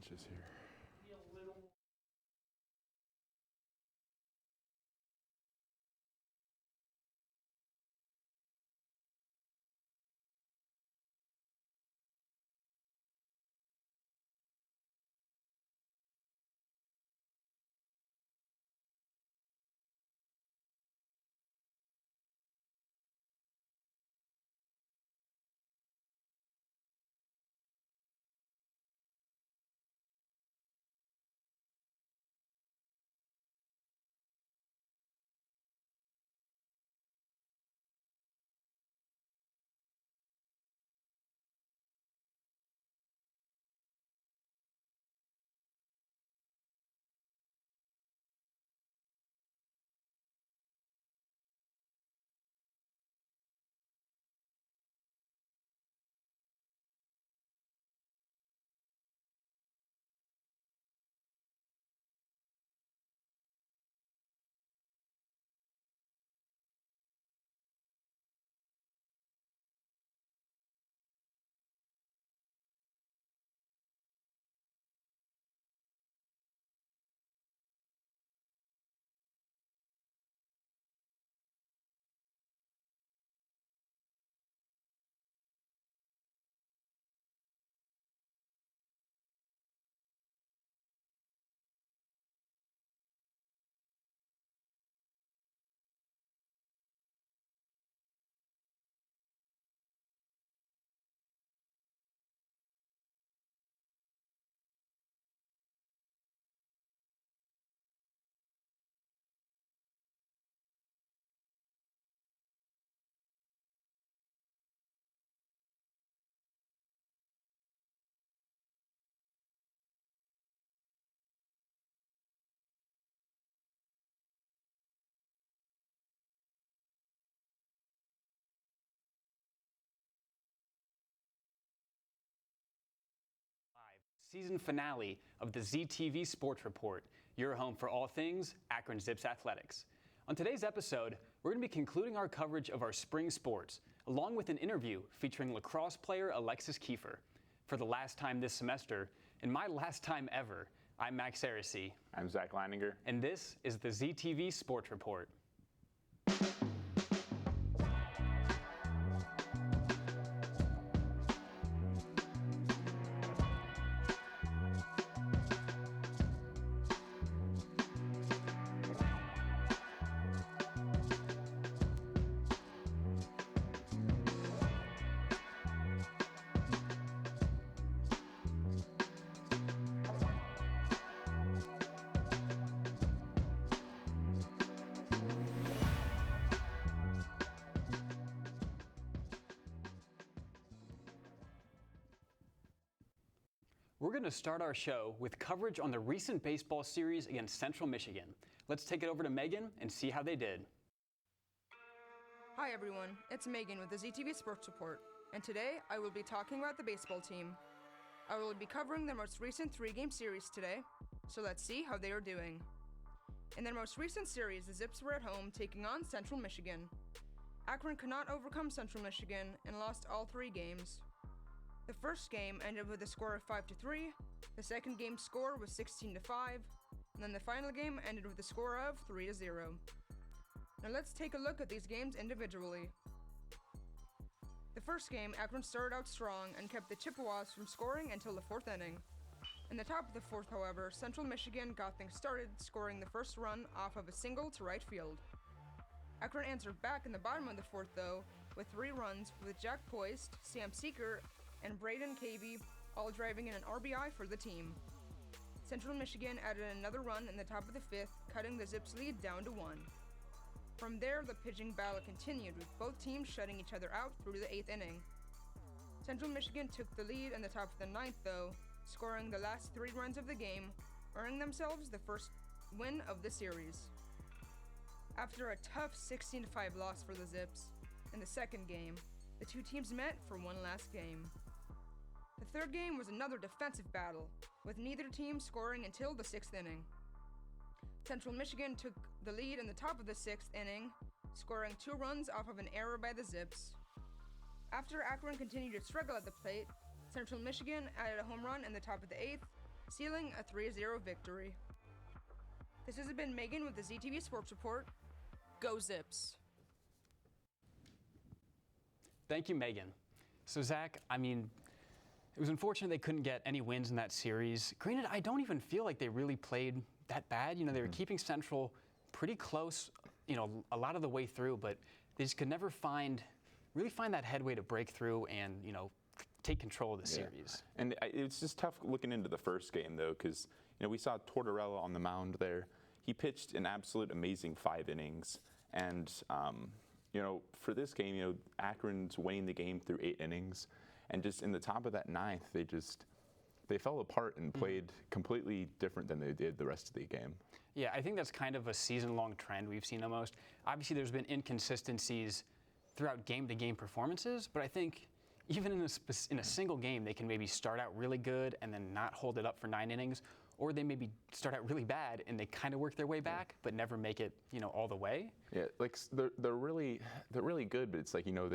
punches here. Season finale of the ZTV Sports Report, your home for all things Akron Zips athletics. On today's episode, we're going to be concluding our coverage of our spring sports, along with an interview featuring lacrosse player Alexis Kiefer. For the last time this semester, and my last time ever, I'm Max Aracey. I'm Zach Leininger. And this is the ZTV Sports Report. We're going to start our show with coverage on the recent baseball series against Central Michigan. Let's take it over to Megan and see how they did. Hi everyone, it's Megan with the ZTV Sports Report, and today I will be talking about the baseball team. I will be covering their most recent 3-game series today, so let's see how they are doing. In their most recent series, the Zips were at home taking on Central Michigan. Akron could not overcome Central Michigan and lost all 3 games. The first game ended with a score of 5-3, the second game score was 16-5, and then the final game ended with a score of 3-0. Now let's take a look at these games individually. The first game, Akron started out strong and kept the Chippewas from scoring until the 4th inning. In the top of the 4th, however, Central Michigan got things started, scoring the first run off of a single to right field. Akron answered back in the bottom of the 4th, though, with 3 runs, with Jack Poist, Sam Seeker, and Braden Cavey all driving in an RBI for the team. Central Michigan added another run in the top of the 5th, cutting the Zips' lead down to 1. From there, the pitching battle continued, with both teams shutting each other out through the 8th inning. Central Michigan took the lead in the top of the 9th, though, scoring the last 3 runs of the game, earning themselves the first win of the series. After a tough 16-5 loss for the Zips, in the second game, the two teams met for one last game. The third game was another defensive battle, with neither team scoring until the 6th inning. Central Michigan took the lead in the top of the 6th inning, scoring 2 runs off of an error by the Zips. After Akron continued to struggle at the plate, Central Michigan added a home run in the top of the 8th, sealing a 3-0 victory. This has been Megan with the ZTV Sports Report. Go Zips! Thank you, Megan. So Zach, I mean, it was unfortunate they couldn't get any wins in that series. Granted, I don't even feel like they really played that bad. You know, they were keeping Central pretty close, you know, a lot of the way through, but they just could never really find that headway to break through and, you know, take control of the series. And it's just tough looking into the first game, though, because, you know, we saw Tortorella on the mound there. He pitched an absolute amazing 5 innings. And, you know, for this game, you know, Akron's winning the game through 8 innings. And just in the top of that 9th, they fell apart and played completely different than they did the rest of the game. Yeah, I think that's kind of a season-long trend we've seen almost. Obviously, there's been inconsistencies throughout game-to-game performances, but I think even in a single game, they can maybe start out really good and then not hold it up for 9 innings, or they maybe start out really bad and they kind of work their way back, but never make it, you know, all the way. Yeah, like they're really good, but it's like, you know,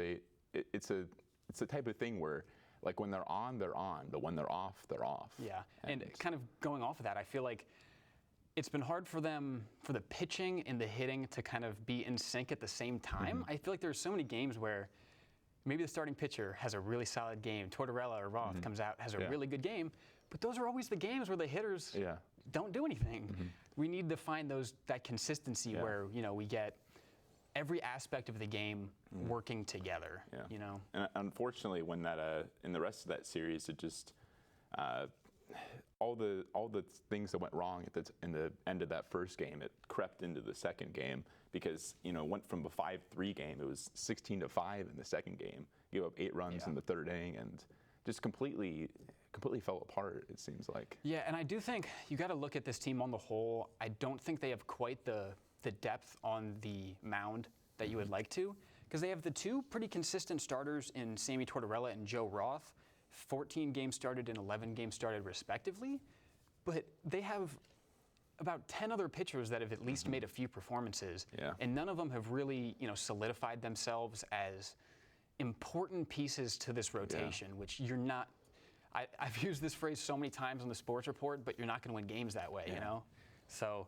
it's a type of thing where, like, when they're on, but when they're off, they're off. Yeah, and kind of going off of that, I feel like it's been hard for them, for the pitching and the hitting to kind of be in sync at the same time. I feel like there's so many games where maybe the starting pitcher has a really solid game. Tortorella or Roth comes out, has a really good game, but those are always the games where the hitters don't do anything. We need to find that consistency where, you know, we get every aspect of the game working together, you know. And unfortunately, when that in the rest of that series, it just all the things that went wrong in the end of that first game, it crept into the second game because, you know, it went from a 5-3 game, it was 16-5 in the second game. Gave up 8 runs in the third inning and just completely fell apart, it seems like. Yeah, and I do think you got to look at this team on the whole. I don't think they have quite the depth on the mound that you would like to, because they have the 2 pretty consistent starters in Sammy Tortorella and Joe Roth, 14 games started and 11 games started respectively, but they have about 10 other pitchers that have at least made a few performances, and none of them have really, you know, solidified themselves as important pieces to this rotation, which you're not. I've used this phrase so many times on the Sports Report, but you're not going to win games that way, you know? So,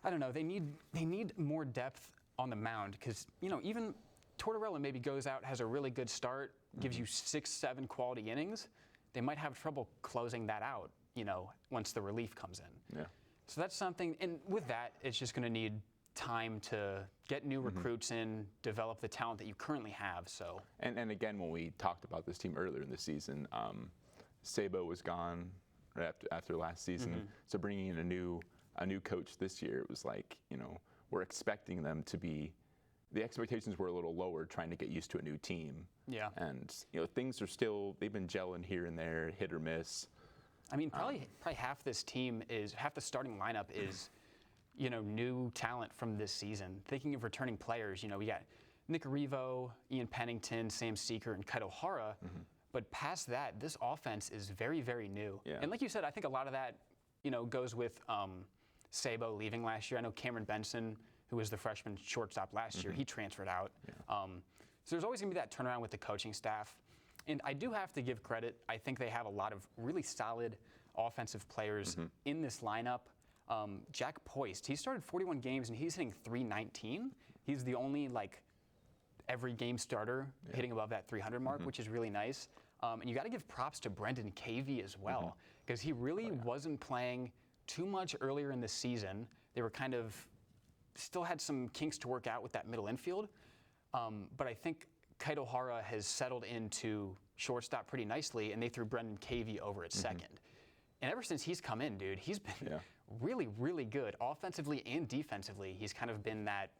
I don't know, they need more depth on the mound, because, you know, even Tortorella maybe goes out, has a really good start, gives you 6-7 quality innings. They might have trouble closing that out, you know, once the relief comes in. So that's something, and with that, it's just going to need time to get new recruits in, develop the talent that you currently have. So. And again, when we talked about this team earlier in the season, Sabo was gone right after last season, so bringing in a new coach this year, it was like, you know, we're expecting them to be. The expectations were a little lower, trying to get used to a new team. Yeah. And, you know, things are still, they've been gelling here and there, hit or miss. I mean, probably half this team half the starting lineup is, you know, new talent from this season. Thinking of returning players, you know, we got Nick Arrivo, Ian Pennington, Sam Seeker, and Kaito Hara. But past that, this offense is very, very new. And like you said, I think a lot of that, you know, goes with Sabo leaving last year. I know Cameron Benson, who was the freshman shortstop last year, he transferred out. So there's always going to be that turnaround with the coaching staff. And I do have to give credit. I think they have a lot of really solid offensive players in this lineup. Jack Poist, he started 41 games and he's hitting .319. He's the only, like, every game starter hitting above that 300 mark, which is really nice. And you got to give props to Brendan Cavey as well, because he really wasn't playing too much earlier in the season. They were kind of still had some kinks to work out with that middle infield. But I think Kaito Hara has settled into shortstop pretty nicely, and they threw Brendan Cavey over at second. And ever since he's come in, dude, he's been really, really good offensively and defensively. He's kind of been that,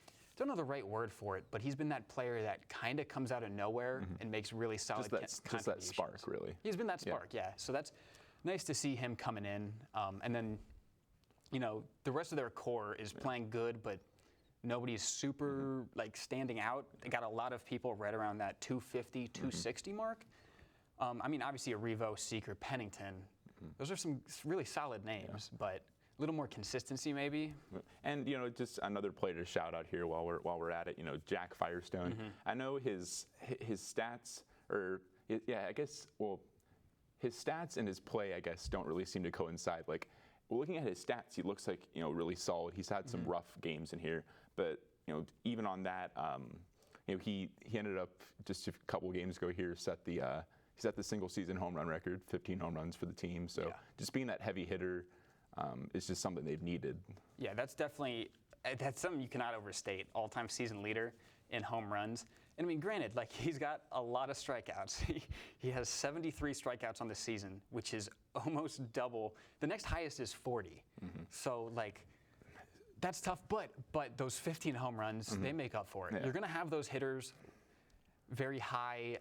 I don't know the right word for it, but he's been that player that kind of comes out of nowhere and makes really solid contributions. Just that spark, really. He's been that spark, So that's nice to see him coming in. And then, you know, the rest of their core is playing good, but nobody's super like standing out. They got a lot of people right around that 250, 260 mark. I mean, obviously Arrivo, Seeker, Pennington, those are some really solid names, but a little more consistency maybe. And, you know, just another player to shout out here while we're at it, you know, Jack Firestone. I know his stats, or I guess, well, his stats and his play, I guess, don't really seem to coincide. Like, looking at his stats, he looks like, really solid. He's had some rough games in here, but, even on that, he ended up just a couple games ago here set the single season home run record, 15 home runs for the team. So just being that heavy hitter is just something they've needed. Yeah, that's something you cannot overstate. All-time season leader in home runs. And I mean, granted, like, he's got a lot of strikeouts. He has 73 strikeouts on the season, which is almost double. The next highest is 40. So, like, that's tough. But those 15 home runs, they make up for it. Yeah. You're going to have those hitters very high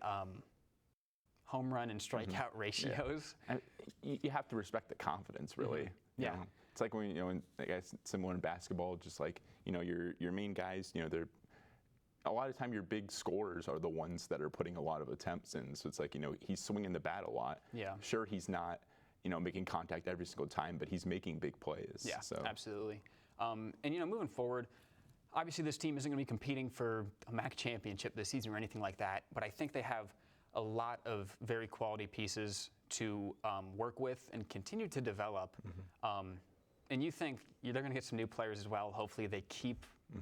home run and strikeout ratios. And you have to respect the confidence, really. Yeah. It's like when I guess similar in basketball, just like, your main guys, they're a lot of time your big scorers are the ones that are putting a lot of attempts in. So it's like, he's swinging the bat a lot. Yeah. Sure, he's not, making contact every single time, but he's making big plays. Yeah, so. Absolutely. And, moving forward, obviously this team isn't going to be competing for a MAC championship this season or anything like that, but I think they have a lot of very quality pieces to work with and continue to develop. And you think they're going to get some new players as well. Hopefully they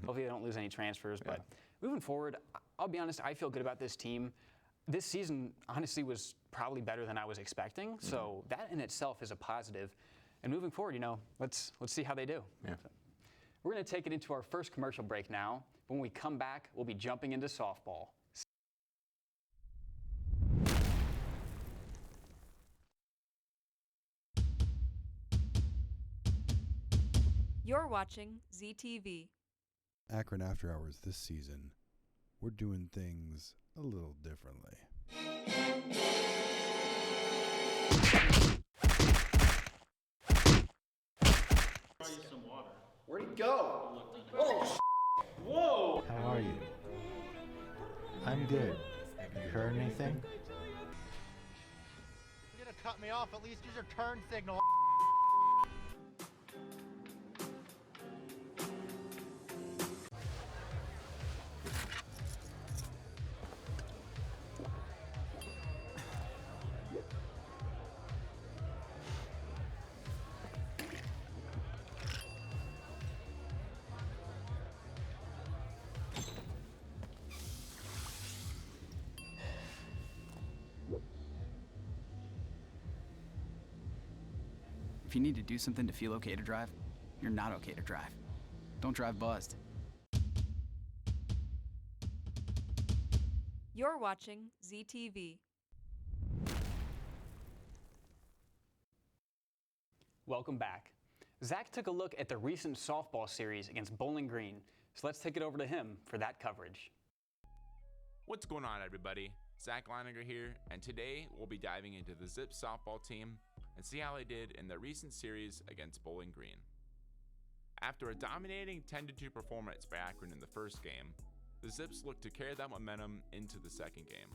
hopefully they don't lose any transfers. Yeah. But moving forward, I'll be honest, I feel good about this team. This season, honestly, was probably better than I was expecting. So that in itself is a positive. And moving forward, let's see how they do. Yeah. So, we're going to take it into our first commercial break now. When we come back, we'll be jumping into softball. You're watching ZTV. Akron After Hours this season, we're doing things a little differently. Where'd he go? Oh, whoa! How are you? I'm good. You heard anything? You're gonna cut me off, at least use your turn signal. If you need to do something to feel okay to drive, you're not okay to drive. Don't drive buzzed. You're watching ZTV. Welcome back. Zach took a look at the recent softball series against Bowling Green, so let's take it over to him for that coverage. What's going on, everybody? Zach Leininger here, and today we'll be diving into the Zips softball team and see how they did in the recent series against Bowling Green. After a dominating 10-2 performance by Akron in the first game, the Zips looked to carry that momentum into the second game.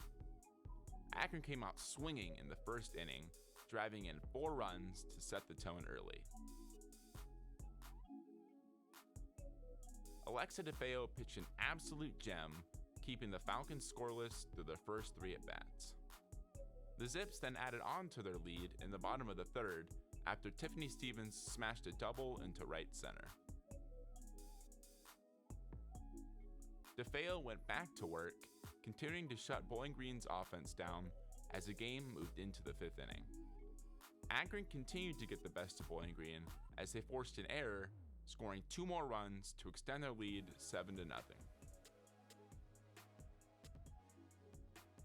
Akron came out swinging in the first inning, driving in 4 runs to set the tone early. Alexa DeFeo pitched an absolute gem, keeping the Falcons scoreless through their first 3 at-bats. The Zips then added on to their lead in the bottom of the third after Tiffany Stevens smashed a double into right center. DeFeo went back to work, continuing to shut Bowling Green's offense down as the game moved into the 5th inning. Akron continued to get the best of Bowling Green as they forced an error, scoring 2 more runs to extend their lead 7-0.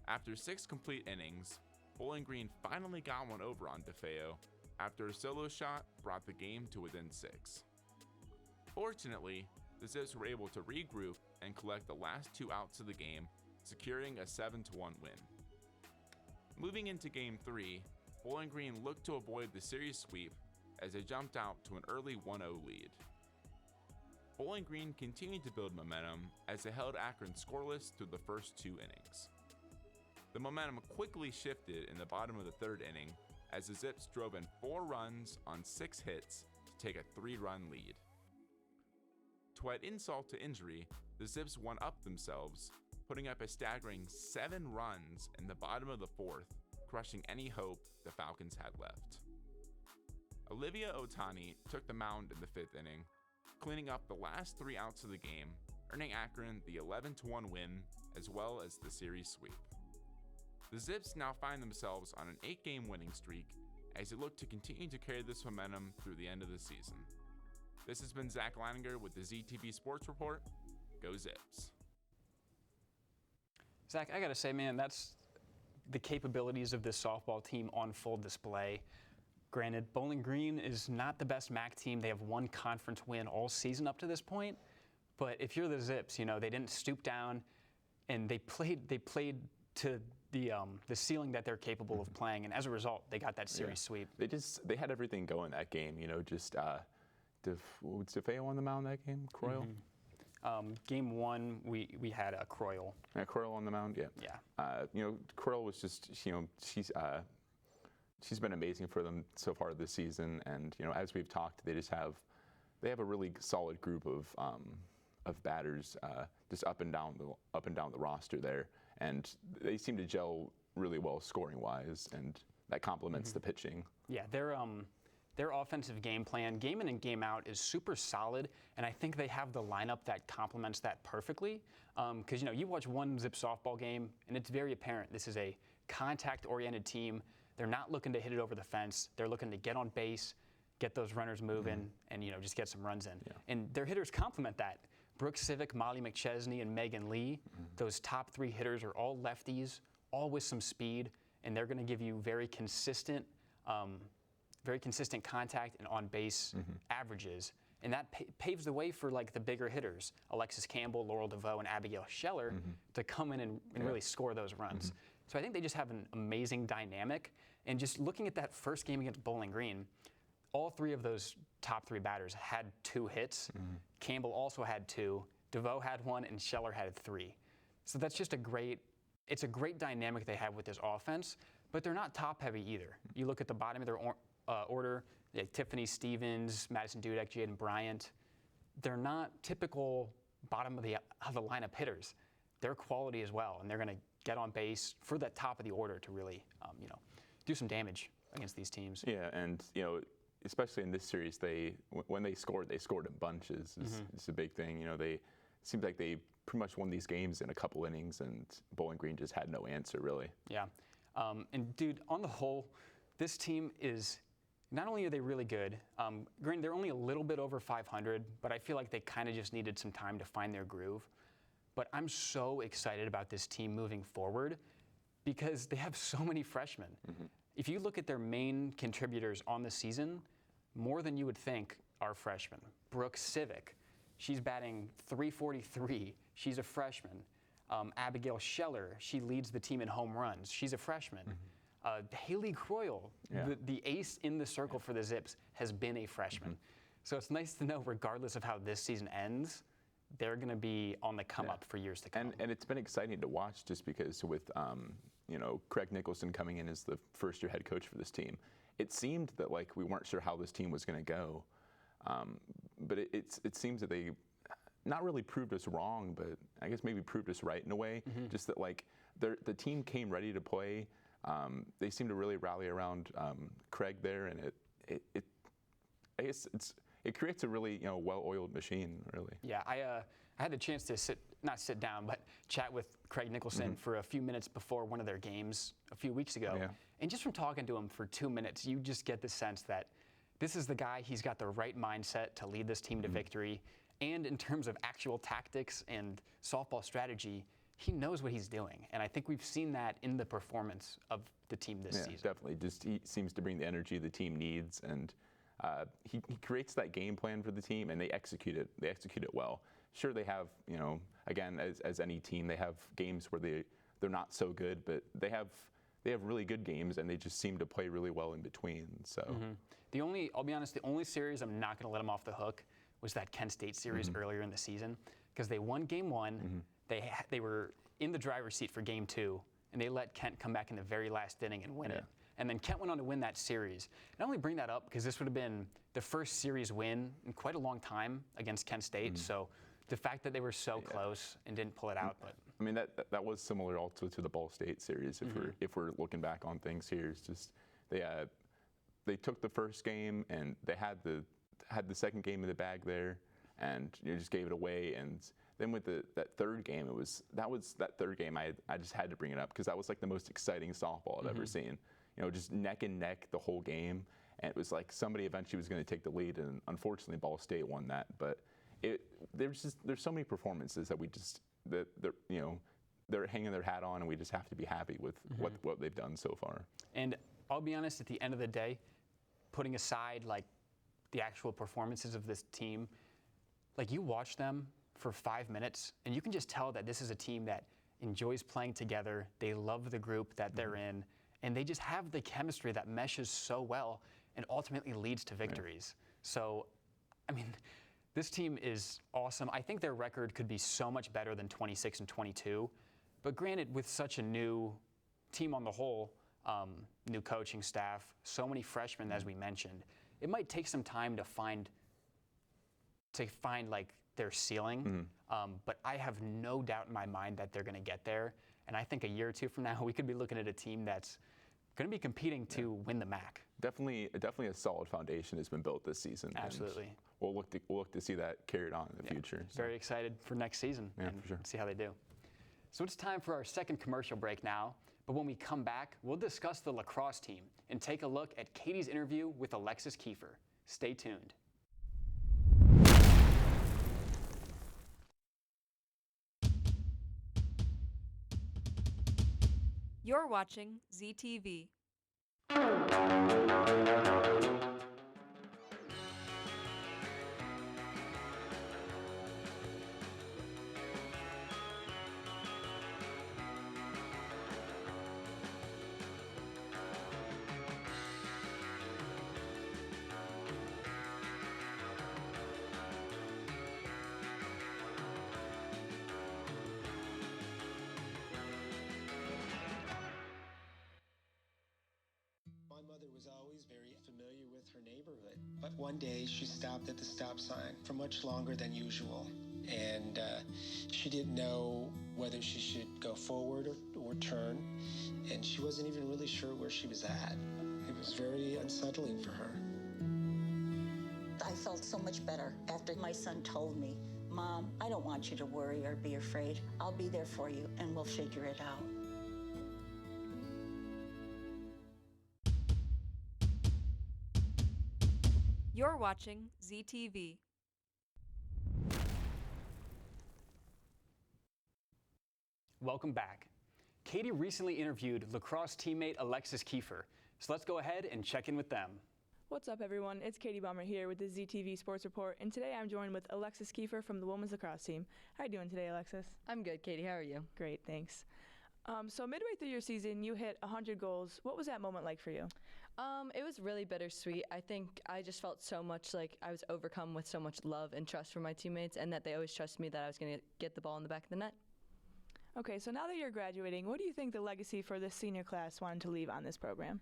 After 6 complete innings, Bowling Green finally got one over on DeFeo after a solo shot brought the game to within 6. Fortunately, the Zips were able to regroup and collect the last 2 outs of the game, securing a 7-1 win. Moving into Game 3, Bowling Green looked to avoid the series sweep as they jumped out to an early 1-0 lead. Bowling Green continued to build momentum as they held Akron scoreless through the first 2 innings. The momentum quickly shifted in the bottom of the 3rd inning as the Zips drove in 4 runs on 6 hits to take a 3-run lead. To add insult to injury, the Zips one-upped themselves, putting up a staggering 7 runs in the bottom of the 4th, crushing any hope the Falcons had left. Olivia Otani took the mound in the 5th inning, cleaning up the last 3 outs of the game, earning Akron the 11-1 win as well as the series sweep. The Zips now find themselves on an 8-game winning streak as they look to continue to carry this momentum through the end of the season. This has been Zach Leininger with the ZTV Sports Report. Go Zips. Zach, I gotta say, man, that's the capabilities of this softball team on full display. Granted, Bowling Green is not the best MAC team. They have 1 conference win all season up to this point. But if you're the Zips, you know, they didn't stoop down, and they played to the ceiling that they're capable of playing, and as a result, they got that series sweep. They had everything going that game, you know, just was DeFeo on the mound that game? Croyle? Game 1, we had a Croyle. Yeah, Croyle on the mound, yeah. Yeah. You know, Croyle was just, you know, she's been amazing for them so far this season, and you know, as we've talked, they have a really solid group of batters just up and down the roster there, and they seem to gel really well scoring wise, and that complements the pitching. Yeah, their offensive game plan, game in and game out, is super solid, and I think they have the lineup that complements that perfectly. Because you know, you watch one Zip softball game, and it's very apparent this is a contact-oriented team. They're not looking to hit it over the fence. They're looking to get on base, get those runners moving, and you know, just get some runs in. Yeah. And their hitters complement that. Brooke Civic, Molly McChesney, and Megan Lee, those top 3 hitters are all lefties, all with some speed, and they're going to give you very consistent contact and on-base averages. And that paves the way for like the bigger hitters, Alexis Campbell, Laurel DeVoe, and Abigail Scheller, to come in and really score those runs. So I think they just have an amazing dynamic. And just looking at that first game against Bowling Green, all 3 of those top 3 batters had 2 hits. Campbell also had 2, DeVoe had 1, and Scheller had 3. So that's just it's a great dynamic they have with this offense, but they're not top heavy either. You look at the bottom of their order, like Tiffany Stevens, Madison Dudek, Jaden Bryant. They're not typical bottom of the lineup hitters. They're quality as well, and they're going to get on base for that top of the order to really, you know, do some damage against these teams. Yeah, and you know, especially in this series, when they scored in bunches. It's a big thing. You know, it seemed like they pretty much won these games in a couple innings, and Bowling Green just had no answer really. Yeah, and dude, on the whole, this team is. Not only are they really good, granted they're only a little bit over 500, but I feel like they kind of just needed some time to find their groove. But I'm so excited about this team moving forward because they have so many freshmen. If you look at their main contributors on the season, more than you would think are freshmen. Brooke Civic, she's batting .343. She's a freshman. Abigail Scheller, she leads the team in home runs. She's a freshman. Haley Croyle, the ace in the circle for the Zips, has been a freshman. So it's nice to know, regardless of how this season ends, they're going to be on the come up for years to come. And it's been exciting to watch just because with you know, Craig Nicholson coming in as the first-year head coach for this team, it seemed that like we weren't sure how this team was going to go, but it seems that they not really proved us wrong, but I guess maybe proved us right in a way. Just that like the team came ready to play. They seem to really rally around Craig there, and I guess it creates a really, you know, well-oiled machine, really. Yeah, I had the chance to not sit down, but chat with Craig Nicholson for a few minutes before one of their games a few weeks ago. And just from talking to him for 2 minutes, you just get the sense that this is the guy, he's got the right mindset to lead this team to victory. And in terms of actual tactics and softball strategy, he knows what he's doing. And I think we've seen that in the performance of the team this season. Definitely. Just he seems to bring the energy the team needs, and he creates that game plan for the team, and they execute it. They execute it well. Sure, they have, you know, again, as any team, they have games where they're not so good, but they have really good games, and they just seem to play really well in between. So I'll be honest, the only series I'm not going to let them off the hook was that Kent State series earlier in the season, because they won game 1. They were in the driver's seat for game 2, and they let Kent come back in the very last inning and win it. And then Kent went on to win that series. And I only bring that up because this would have been the first series win in quite a long time against Kent State. So the fact that they were so close and didn't pull it out, but I mean, that was similar also to the Ball State series. If we're looking back on things here, it's just they took the first game and they had the second game in the bag there, and just gave it away. And then with that third game, that third game I just had to bring it up because that was like the most exciting softball I've ever seen. Just neck and neck the whole game, and it was like somebody eventually was going to take the lead, and unfortunately Ball State won that. But there's so many performances that they're hanging their hat on, and we just have to be happy with what they've done so far. And I'll be honest, at the end of the day, putting aside like the actual performances of this team, like you watch them for 5 minutes and you can just tell that this is a team that enjoys playing together. They love the group that they're in, and they just have the chemistry that meshes so well and ultimately leads to victories. So, I mean, this team is awesome. I think their record could be so much better than 26-22, but granted, with such a new team on the whole, new coaching staff, so many freshmen, as we mentioned, it might take some time to find like their ceiling. But I have no doubt in my mind that they're going to get there. And I think a year or two from now, we could be looking at a team that's going to be competing to win the MAC. Definitely a solid foundation has been built this season. Absolutely. And we'll look to see that carried on in the future. So. Very excited for next season and for sure. see how they do. So it's time for our second commercial break now. But when we come back, we'll discuss the lacrosse team and take a look at Katie's interview with Alexis Kiefer. Stay tuned. You're watching ZTV. But one day she stopped at the stop sign for much longer than usual, and she didn't know whether she should go forward or turn, and she wasn't even really sure where she was at. It was very unsettling for her. I felt so much better after my son told me, "Mom, I don't want you to worry or be afraid. I'll be there for you and we'll figure it out." You're watching ZTV. Welcome back. Katie recently interviewed lacrosse teammate Alexis Kiefer, so let's go ahead and check in with them. What's up, everyone? It's Katie Bummer here with the ZTV Sports Report, and today I'm joined with Alexis Kiefer from the women's lacrosse team. How are you doing today, Alexis? I'm good, Katie. How are you? Great, thanks. So midway through your season, you hit 100 goals. What was that moment like for you? It was really bittersweet. I think I just felt so much like I was overcome with so much love and trust from my teammates, and that they always trusted me that I was going to get the ball in the back of the net. Okay, so now that you're graduating, what do you think the legacy for this senior class wanted to leave on this program?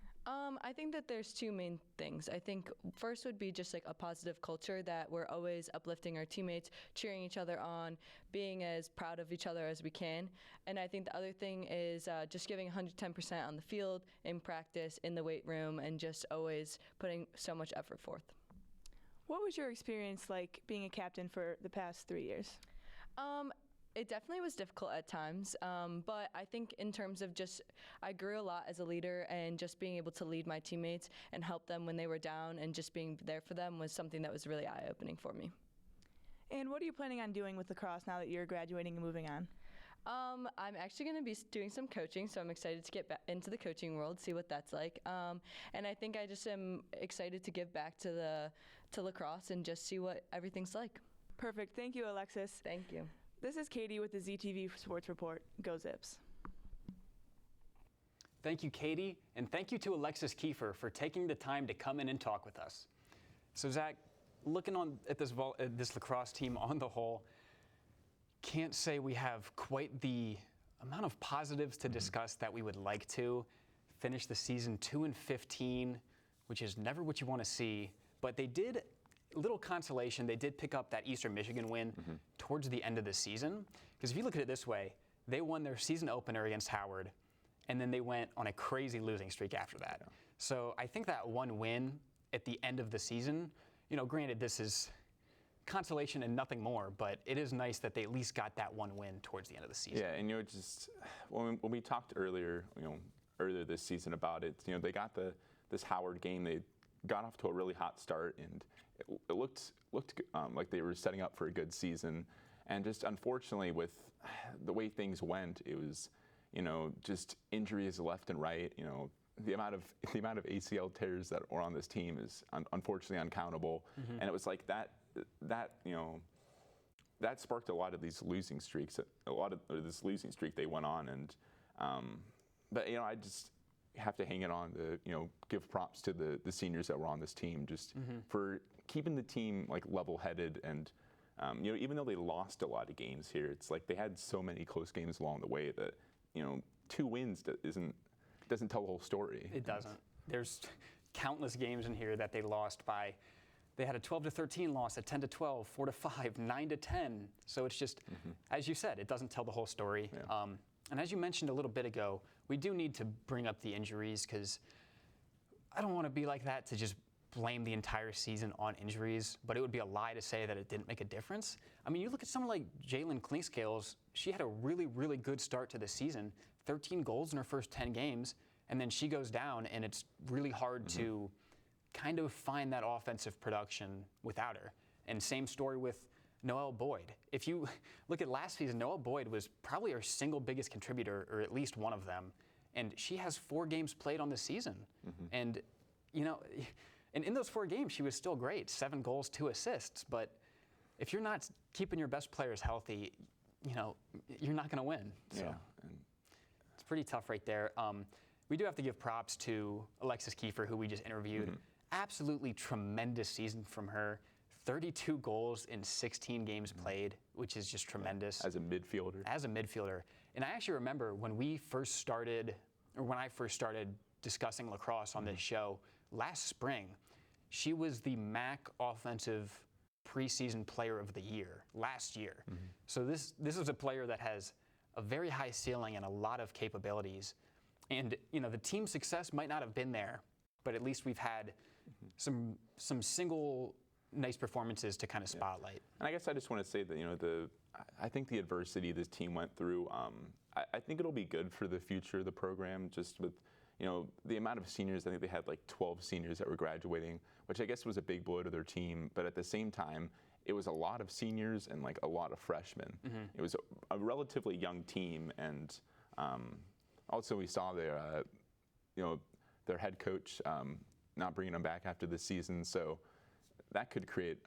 I think that there's two main things. I think first would be just like a positive culture, that we're always uplifting our teammates, cheering each other on, being as proud of each other as we can. And I think the other thing is just giving 110% on the field, in practice, in the weight room, and just always putting so much effort forth. What was your experience like being a captain for the past 3 years? It definitely was difficult at times, but I think in terms of just, I grew a lot as a leader, and just being able to lead my teammates and help them when they were down and just being there for them was something that was really eye-opening for me. And what are you planning on doing with lacrosse now that you're graduating and moving on? I'm actually going to be doing some coaching, so I'm excited to get back into the coaching world, see what that's like. And I think I just am excited to give back to lacrosse and just see what everything's like. Perfect. Thank you, Alexis. Thank you. This is Katie with the ZTV Sports Report. Go Zips. Thank you, Katie, and thank you to Alexis Kiefer for taking the time to come in and talk with us. So, Zach, looking at this lacrosse team on the whole, can't say we have quite the amount of positives to discuss that we would like to. Finish the season 2-15, which is never what you want to see, but they did. Little consolation, they did pick up that Eastern Michigan win towards the end of the season. Because if you look at it this way, they won their season opener against Howard, and then they went on a crazy losing streak after that. Yeah. So I think that one win at the end of the season, granted this is consolation and nothing more, but it is nice that they at least got that one win towards the end of the season. Yeah, and just when we talked earlier this season about it, they got this Howard game. They got off to a really hot start, and it looked like they were setting up for a good season. And just unfortunately, with the way things went, it was just injuries left and right. The amount of ACL tears that were on this team is unfortunately uncountable. Mm-hmm. And it was like that sparked a lot of these losing streaks. This losing streak they went on, and but I just have to hang it on to give props to the seniors that were on this team just for keeping the team like level-headed, and even though they lost a lot of games here, it's like they had so many close games along the way that 2 wins doesn't tell the whole story. It doesn't. There's countless games in here that they lost by. They had a 12-13 loss, a 10-12, 4-5, 9-10. So it's just, as you said, it doesn't tell the whole story. Yeah. And as you mentioned a little bit ago, we do need to bring up the injuries, because I don't want to be like that to just blame the entire season on injuries, but it would be a lie to say that it didn't make a difference. I mean, you look at someone like Jalen Clinkscales, she had a really, really good start to the season, 13 goals in her first 10 games, and then she goes down, and it's really hard to kind of find that offensive production without her. And same story with Noelle Boyd. If you look at last season, Noelle Boyd was probably our single biggest contributor, or at least one of them, and she has 4 games played on the season. And, and in those 4 games, she was still great, 7 goals, 2 assists, but if you're not keeping your best players healthy, you're not gonna win. So it's pretty tough right there. We do have to give props to Alexis Kiefer, who we just interviewed. Absolutely tremendous season from her. 32 goals in 16 games played, which is just tremendous. As a midfielder. And I actually remember when I first started discussing lacrosse on this show last spring, she was the MAC Offensive Preseason Player of the Year last year. So this is a player that has a very high ceiling and a lot of capabilities. And the team success might not have been there, but at least we've had some single nice performances to kind of spotlight. And I guess I just want to say that I think the adversity this team went through, I think it'll be good for the future of the program, just with the amount of seniors. I think they had like 12 seniors that were graduating, which I guess was a big blow to their team, but at the same time it was a lot of seniors and like a lot of freshmen. It was a relatively young team, and also we saw their head coach not bringing them back after the season, so that could create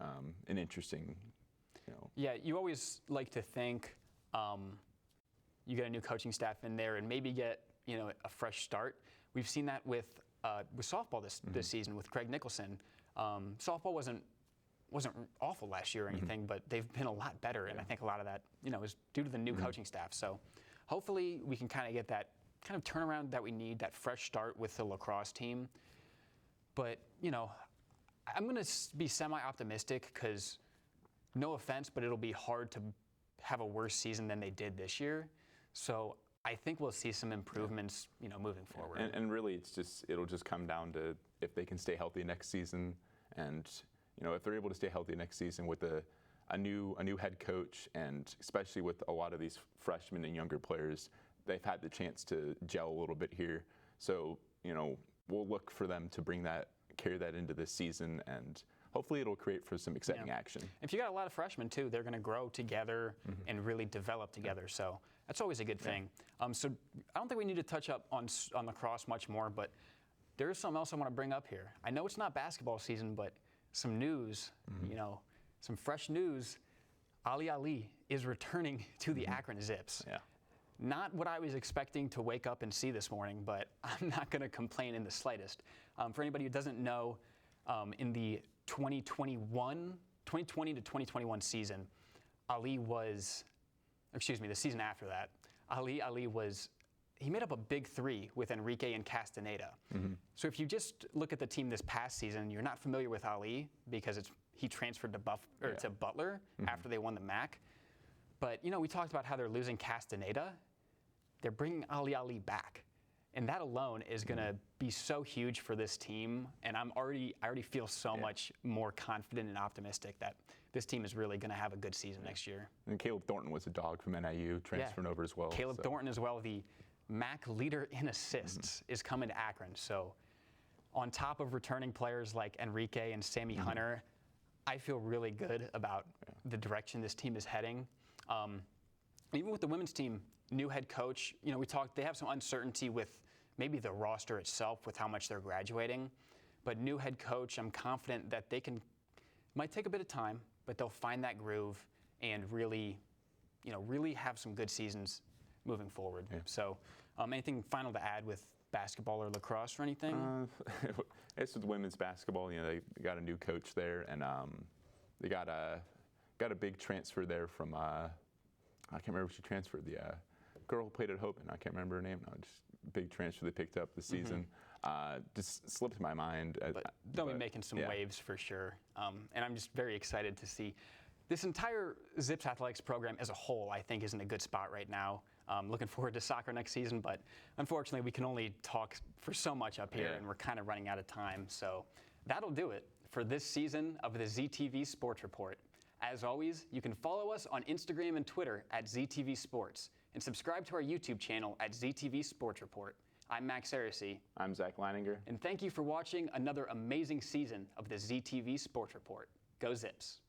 an interesting, Yeah, you always like to think you get a new coaching staff in there and maybe get a fresh start. We've seen that with softball this season with Craig Nicholson. Softball wasn't awful last year or anything, but they've been a lot better, and I think a lot of that is due to the new coaching staff. So hopefully we can kind of get that kind of turnaround that we need, that fresh start with the lacrosse team. But I'm going to be semi-optimistic, because no offense, but it'll be hard to have a worse season than they did this year. So I think we'll see some improvements, moving forward. And really, it'll just come down to if they can stay healthy next season, and if they're able to stay healthy next season with a new head coach, and especially with a lot of these freshmen and younger players, they've had the chance to gel a little bit here. So we'll look for them to carry that into this season, and hopefully it'll create for some exciting action. If you got a lot of freshmen too, they're going to grow together and really develop together. So that's always a good thing. So I don't think we need to touch up on lacrosse much more, but there is something else I want to bring up here. I know it's not basketball season, but some news, some fresh news. Ali is returning to the Akron Zips. Yeah. Not what I was expecting to wake up and see this morning, but I'm not going to complain in the slightest. For anybody who doesn't know, in the 2020 to 2021 season, the season after that, he made up a big 3 with Enrique and Castaneda. So if you just look at the team this past season, you're not familiar with Ali because he transferred to Butler after they won the MAC. But we talked about how they're losing Castaneda, they're bringing Ali back. And that alone is going to be so huge for this team. And I already feel so much more confident and optimistic that this team is really going to have a good season next year. And Caleb Thornton was a dog from NIU, transferring over as well. Caleb Thornton as well, the MAC leader in assists, is coming to Akron. So on top of returning players like Enrique and Sammy Hunter, I feel really good about the direction this team is heading. Even with the women's team, new head coach, we talked, they have some uncertainty with maybe the roster itself with how much they're graduating. But new head coach, I'm confident that might take a bit of time, but they'll find that groove and really have some good seasons moving forward. Yeah. So anything final to add with basketball or lacrosse or anything? It's with women's basketball. They got a new coach there, and they got a big transfer there from I can't remember if she transferred. The girl who played at Hope, and I can't remember her name now. Just big transfer they picked up this season. Just slipped my mind. They'll be making some waves for sure. And I'm just very excited to see this entire Zips athletics program as a whole. I think is in a good spot right now. Looking forward to soccer next season, but unfortunately we can only talk for so much up here, and we're kind of running out of time. So that'll do it for this season of the ZTV Sports Report. As always, you can follow us on Instagram and Twitter at ZTV Sports, and subscribe to our YouTube channel at ZTV Sports Report. I'm Max Aracey. I'm Zach Leininger. And thank you for watching another amazing season of the ZTV Sports Report. Go Zips!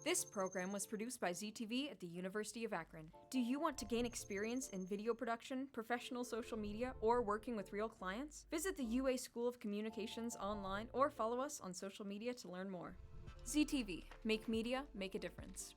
This program was produced by ZTV at the University of Akron. Do you want to gain experience in video production, professional social media, or working with real clients? Visit the UA School of Communications online or follow us on social media to learn more. ZTV, make media, make a difference.